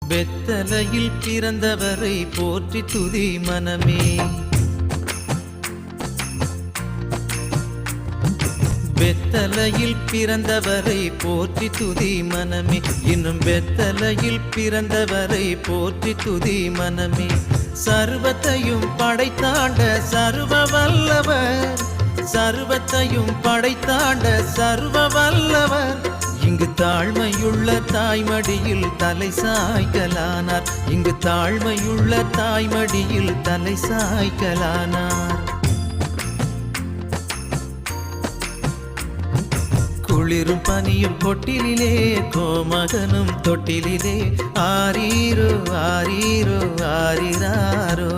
வெத்தலையில் பிறந்தவரை போற்றி துதி மனமே. வெத்தலையில் பிறந்தவரை போற்றி துதி மனமே. இன்னும் வெத்தலையில் பிறந்தவரை போற்றி துதி மனமே. சர்வத்தையும் படைத்தாண்ட சர்வ வல்லவர், சர்வத்தையும் படைத்தாண்ட சர்வ வல்லவர் இங்கு தாழ்மையுள்ள தாய்மடியில் தலை சாய்க்கலானார். இங்கு தாழ்மையுள்ள தாய்மடியில் தலை சாய்க்கலானார். குளிரும் பனியும் கொட்டிலே கோமகனும் தொட்டிலே ஆரீரோ ஆரீரோ ஆரிராரோ.